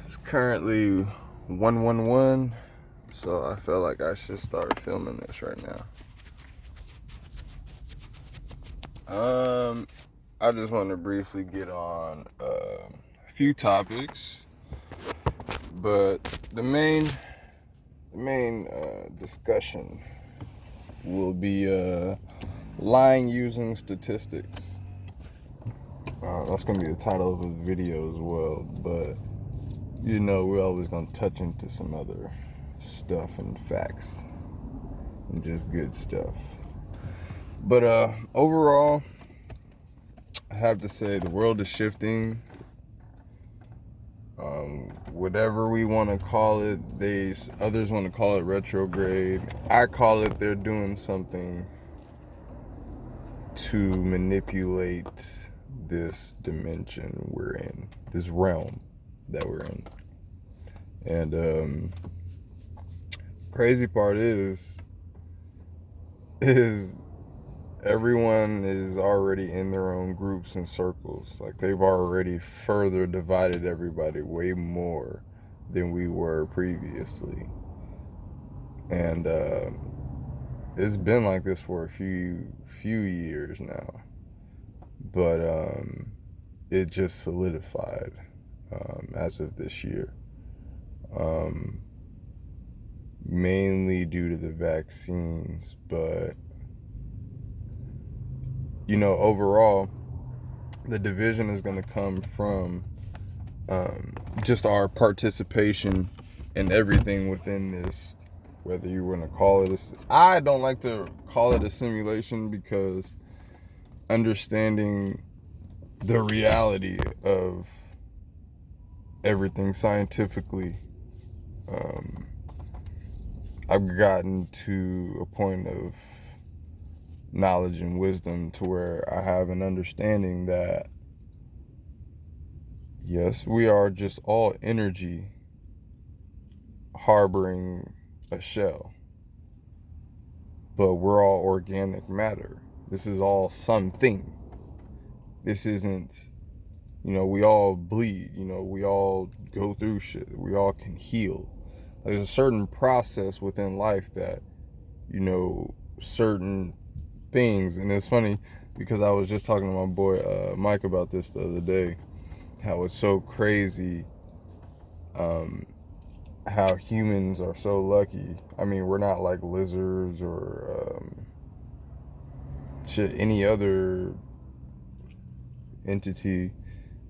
It's currently 1:11, so I feel like I should start filming this right now. I just want to briefly get on a few topics, but the main discussion will be lying using statistics. That's going to be the title of the video as well, but we're always going to touch into some other stuff and facts and just good stuff. But overall, I have to say the world is shifting. Whatever we want to call it, others want to call it retrograde. I call it they're doing something to manipulate this dimension we're in, this realm that we're in. And crazy part is everyone is already in their own groups and circles. Like, they've already further divided everybody way more than we were previously. And it's been like this for a few years now. But it just solidified as of this year. Mainly due to the vaccines, but overall, the division is going to come from just our participation in everything within this, whether you want to call it I don't like to call it a simulation, because understanding the reality of everything scientifically, I've gotten to a point of knowledge and wisdom to where I have an understanding that yes, we are just all energy harboring a shell, but we're all organic matter. This is all something. This isn't, we all bleed, we all go through shit, we all can heal. There's a certain process within life that, certain things. And it's funny because I was just talking to my boy Mike about this the other day, how it's so crazy how humans are so lucky. I mean, we're not like lizards or any other entity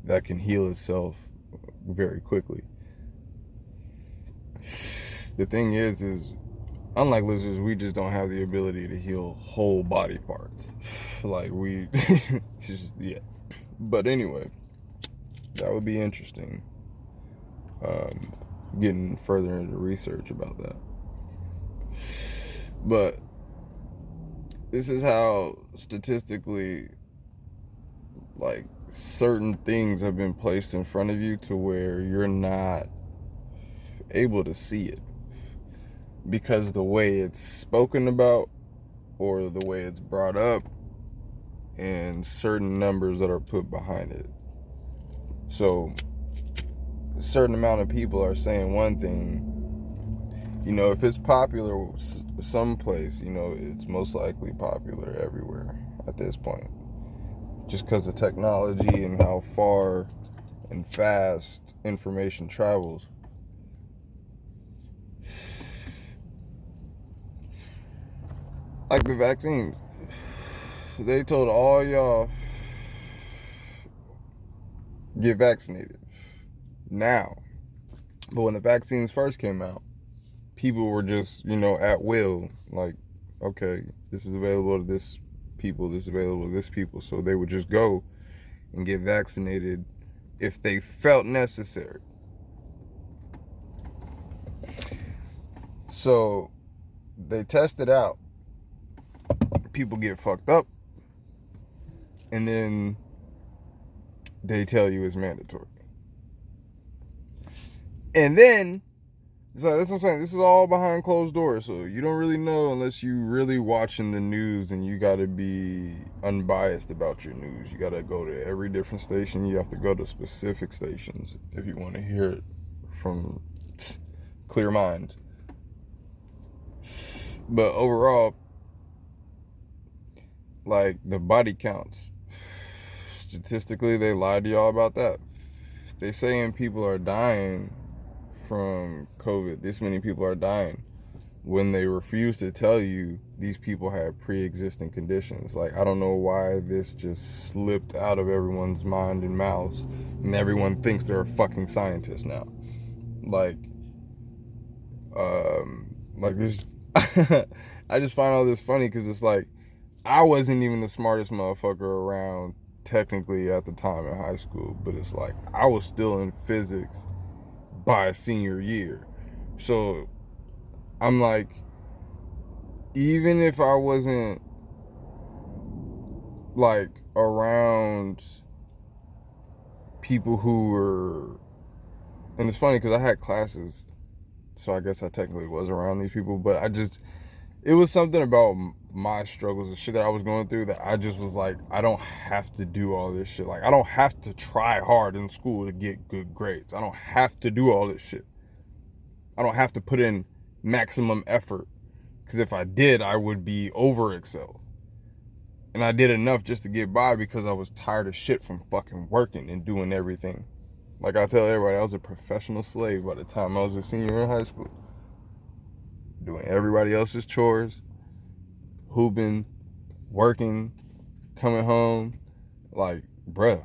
that can heal itself very quickly. The thing is unlike lizards, we just don't have the ability to heal whole body parts. Like, we yeah. But anyway, that would be interesting. Getting further into research about that. But this is how statistically, like, certain things have been placed in front of you to where you're not able to see it, because the way it's spoken about or the way it's brought up and certain numbers that are put behind it. So a certain amount of people are saying one thing. If it's popular someplace, it's most likely popular everywhere at this point, just because of technology and how far and fast information travels. Like the vaccines, they told all y'all get vaccinated now. But when the vaccines first came out, people were just, at will. Like, okay, this is available to this people, this is available to this people. So they would just go and get vaccinated if they felt necessary. So they test it out. People get fucked up. And then they tell you it's mandatory. And then So that's what I'm saying. This is all behind closed doors, so you don't really know unless you really watching the news, and you got to be unbiased about your news. You got to go to every different station. You have to go to specific stations if you want to hear it from clear minds. But overall, like the body counts, statistically, they lied to y'all about that. They saying people are dying from COVID. This many people are dying when they refuse to tell you these people have pre-existing conditions. Like, I don't know why this just slipped out of everyone's mind and mouths, and everyone thinks they're a fucking scientist now. Like this. I just find all this funny because it's like I wasn't even the smartest motherfucker around technically at the time in high school, but it's like I was still in physics by senior year. So I'm like, even if I wasn't like around people who were, and it's funny because I had classes, so I guess I technically was around these people, but it was something about my struggles and shit that I was going through that I just was like, I don't have to do all this shit. Like, I don't have to try hard in school to get good grades. I don't have to do all this shit. I don't have to put in maximum effort, because if I did, I would be over excelled. And I did enough just to get by because I was tired of shit from fucking working and doing everything. Like I tell everybody, I was a professional slave by the time I was a senior in high school. Doing everybody else's chores, hooping, working, coming home, like, bruh,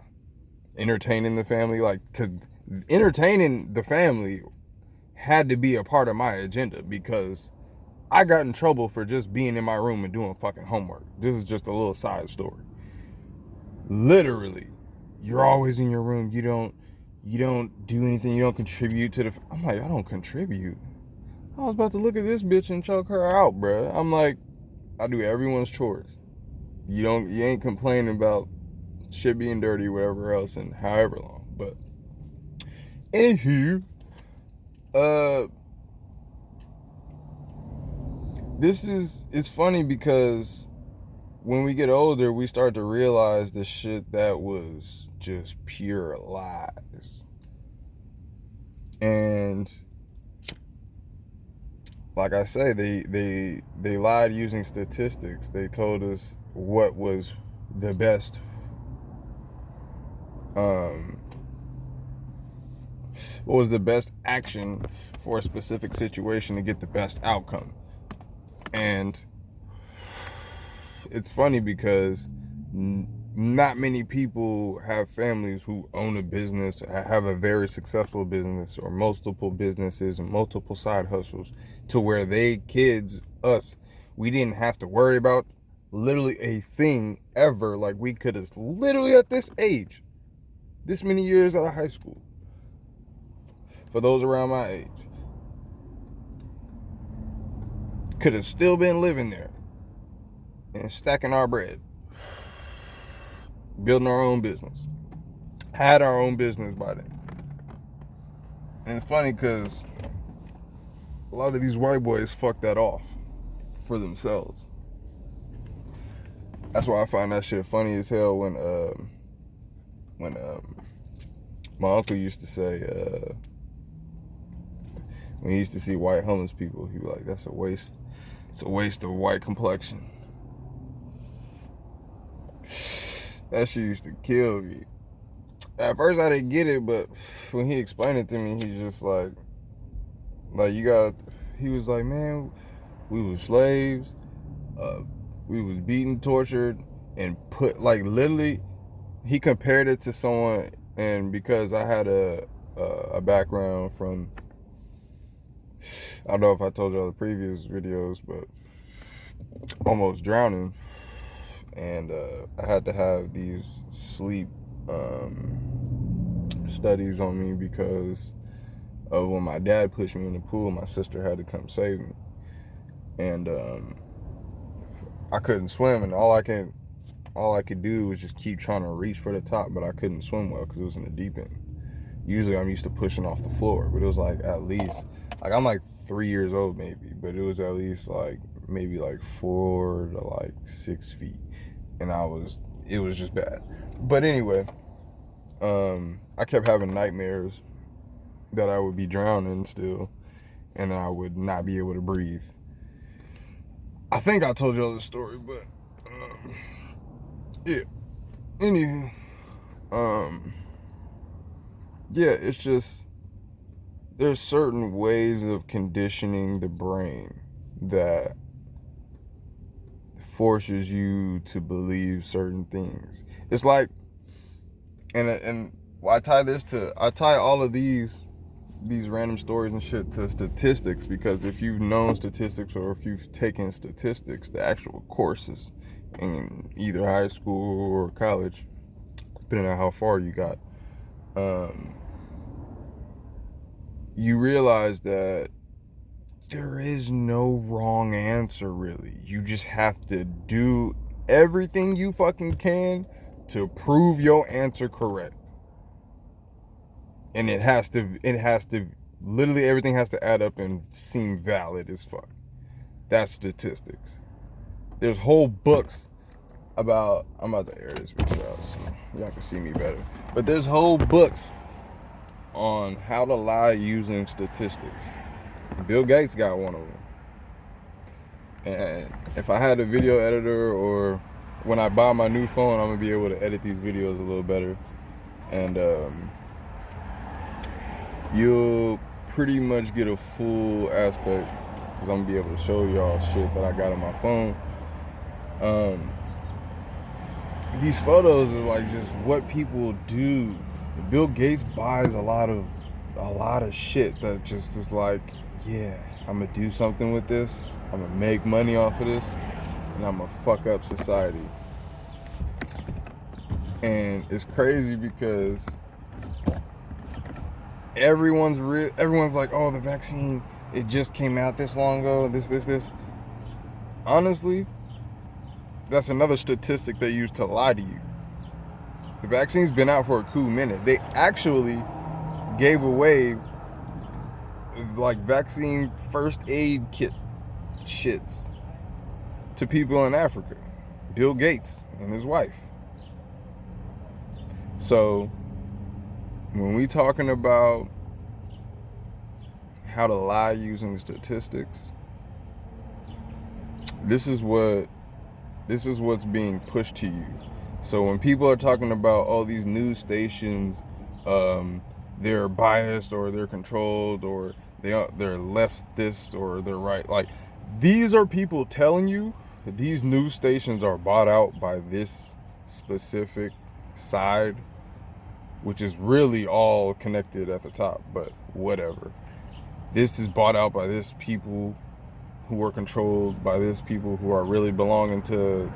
entertaining the family, like, because entertaining the family had to be a part of my agenda, because I got in trouble for just being in my room and doing fucking homework. This is just a little side story. Literally, you're always in your room. You don't do anything. You don't contribute to the. I'm like, I don't contribute. I was about to look at this bitch and choke her out, bruh. I'm like, I do everyone's chores. You ain't complaining about shit being dirty, whatever else, and however long. But anywho, it's funny because when we get older, we start to realize the shit that was just pure lies. And like I say, they lied using statistics. They told us what was the best action for a specific situation to get the best outcome. And it's funny because not many people have families who own a business, have a very successful business, or multiple businesses and multiple side hustles, to where we didn't have to worry about literally a thing ever. Like, we could have literally at this age, this many years out of high school, for those around my age, could have still been living there and stacking our bread, building our own business, had our own business by then. And it's funny because a lot of these white boys fuck that off for themselves. That's why I find that shit funny as hell when my uncle used to say, when he used to see white homeless people, he'd be like, that's a waste. It's a waste of white complexion. That shit used to kill me. At first I didn't get it, but when he explained it to me, he's just like he was like, man, we was slaves, we was beaten, tortured, and put, like, literally, he compared it to someone, and because I had a background from, I don't know if I told y'all the previous videos, but almost drowning, and I had to have these sleep studies on me because of when my dad pushed me in the pool. My sister had to come save me, and I couldn't swim, and all I could do was just keep trying to reach for the top, but I couldn't swim well because it was in the deep end. Usually I'm used to pushing off the floor, but it was like at least Like, I'm like 3 years old maybe, but it was at least like maybe like 4 to like 6 feet, and it was just bad. But anyway, I kept having nightmares that I would be drowning still, and then I would not be able to breathe. I think I told y'all this story, but yeah. Anywho, yeah, it's just there's certain ways of conditioning the brain that forces you to believe certain things. It's like, and I tie all of these random stories and shit to statistics, because if you've known statistics or if you've taken statistics, the actual courses in either high school or college, depending on how far you got, you realize that there is no wrong answer, really. You just have to do everything you fucking can to prove your answer correct. And it has to, literally everything has to add up and seem valid as fuck. That's statistics. There's whole books about, I'm about to air this video out so y'all can see me better. But there's whole books on how to lie using statistics. Bill Gates got one of them. And if I had a video editor, or when I buy my new phone, I'm gonna be able to edit these videos a little better. And you'll pretty much get a full aspect, because I'm gonna be able to show y'all shit that I got on my phone. These photos are like just what people do. Bill Gates buys a lot of shit that just is like, yeah, I'm gonna do something with this, I'm gonna make money off of this, and I'm gonna fuck up society. And it's crazy because everyone's like, oh, the vaccine, it just came out this long ago, this. Honestly, that's another statistic they use to lie to you. The vaccine's been out for a cool minute. They actually gave away like vaccine first aid kit shits to people in Africa. Bill Gates and his wife. So when we talking about how to lie using statistics, this is what's being pushed to you. So when people are talking about all these news stations, they're biased or they're controlled or they're leftist or they're right, like, these are people telling you that these news stations are bought out by this specific side, which is really all connected at the top, but whatever. This is bought out by this people who are controlled by this people who are really belonging to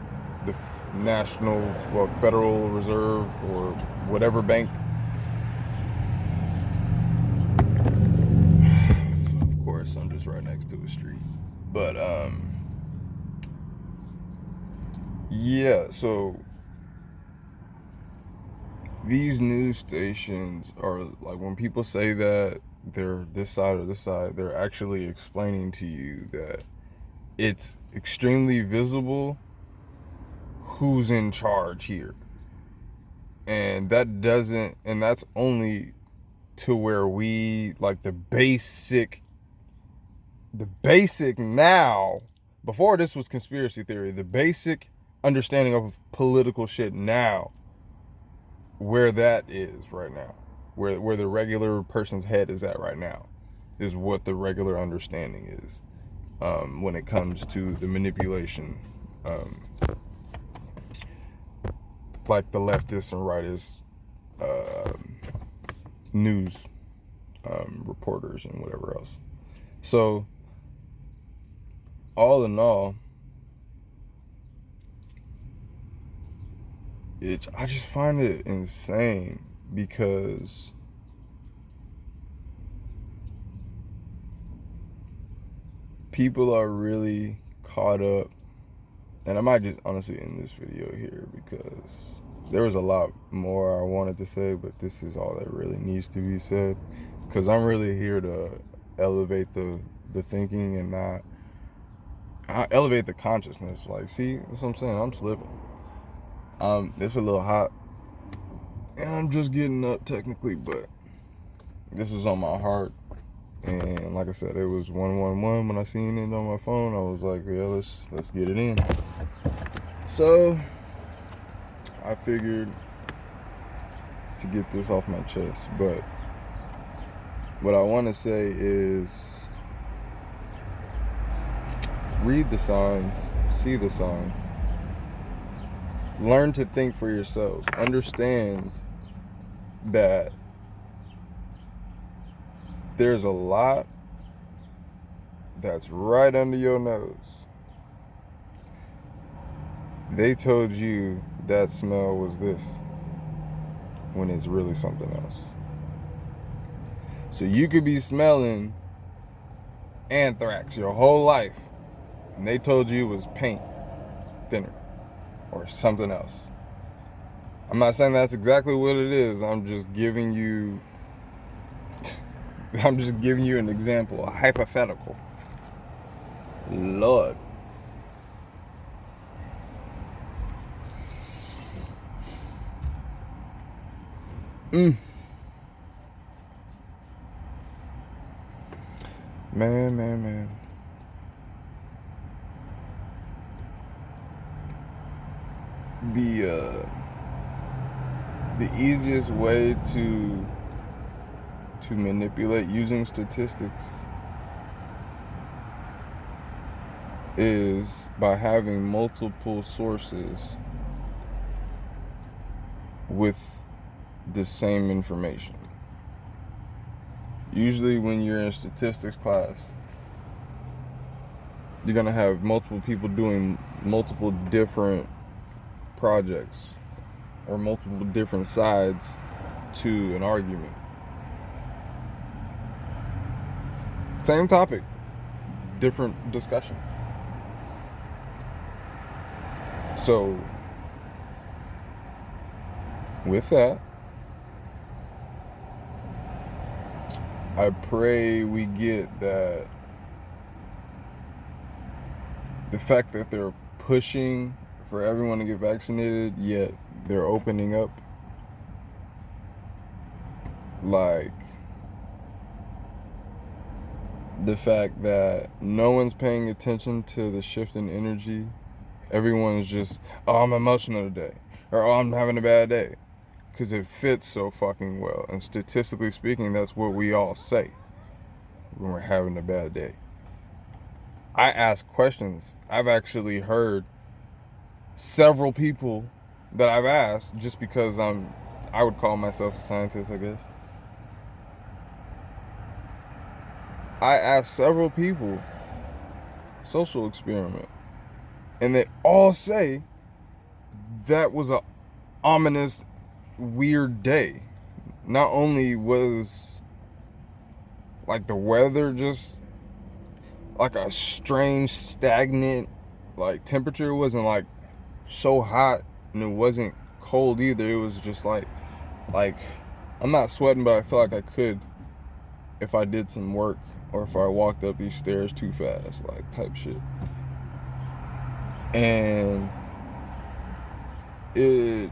the national or Federal Reserve or whatever bank. Of course, I'm just right next to a street. But yeah, so these news stations are like, when people say that they're this side or this side, they're actually explaining to you that it's extremely visible who's in charge here. And that's only to where we, like, the basic now, before this was conspiracy theory, the basic understanding of political shit now, where that is right now, where the regular person's head is at right now, is what the regular understanding is, when it comes to the manipulation, like the leftists and rightist news reporters and whatever else. So all in all, I just find it insane, because people are really caught up, and I might just honestly end this video here because there was a lot more I wanted to say, but this is all that really needs to be said, because I'm really here to elevate the thinking and not elevate the consciousness. Like, see, that's what I'm saying. I'm slipping. It's a little hot, and I'm just getting up technically, but this is on my heart. And like I said, it was 111 when I seen it on my phone. I was like, yeah, let's get it in. So I figured to get this off my chest. But what I want to say is read the signs, see the signs, learn to think for yourselves. Understand that there's a lot that's right under your nose. They told you that smell was this when it's really something else. So you could be smelling anthrax your whole life, and they told you it was paint thinner or something else. I'm not saying that's exactly what it is. I'm just giving you an example, a hypothetical. Lord. Man. The easiest way to manipulate using statistics is by having multiple sources with the same information. Usually when you're in statistics class, you're going to have multiple people doing multiple different projects or multiple different sides to an argument. Same topic, different discussion. So, with that, I pray we get that the fact that they're pushing for everyone to get vaccinated, yet they're opening up, like the fact that no one's paying attention to the shift in energy. Everyone's just, oh, I'm emotional today, or oh, I'm having a bad day, because it fits so fucking well. And statistically speaking, that's what we all say when we're having a bad day. I ask questions. I've actually heard several people that I've asked, just because I would call myself a scientist, I guess. I asked several people, social experiment, and they all say that was a ominous, weird day. Not only was like the weather just like a strange, stagnant like temperature. It wasn't like so hot, and it wasn't cold either. It was just like I'm not sweating, but I feel like I could if I did some work, or if I walked up these stairs too fast, like type shit. And it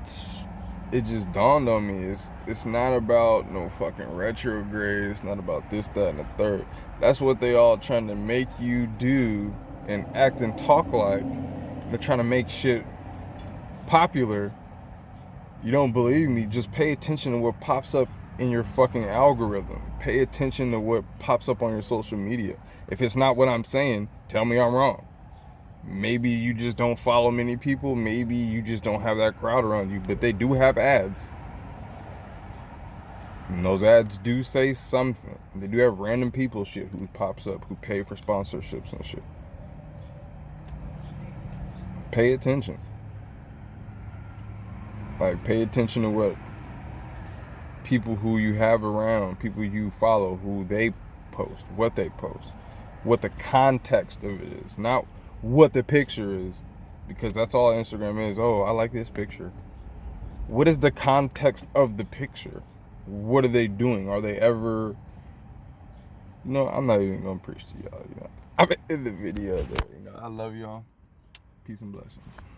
just dawned on me, it's not about no fucking retrograde. It's not about this, that, and the third. That's what they all trying to make you do and act and talk like. They're trying to make shit popular. You don't believe me? Just pay attention to what pops up in your fucking algorithm. Pay attention to what pops up on your social media. If it's not what I'm saying, tell me I'm wrong. Maybe you just don't follow many people. Maybe you just don't have that crowd around you. But they do have ads. And those ads do say something. They do have random people shit who pops up, who pay for sponsorships and shit. Pay attention. Like, pay attention to what people who you have around, people you follow, who they post, what the context of it is, not what the picture is, because that's all Instagram is. Oh, I like this picture. What is the context of the picture? What are they doing? Are they ever No, I'm not even gonna preach to y'all. I'm in the video there. I love y'all. Peace and blessings.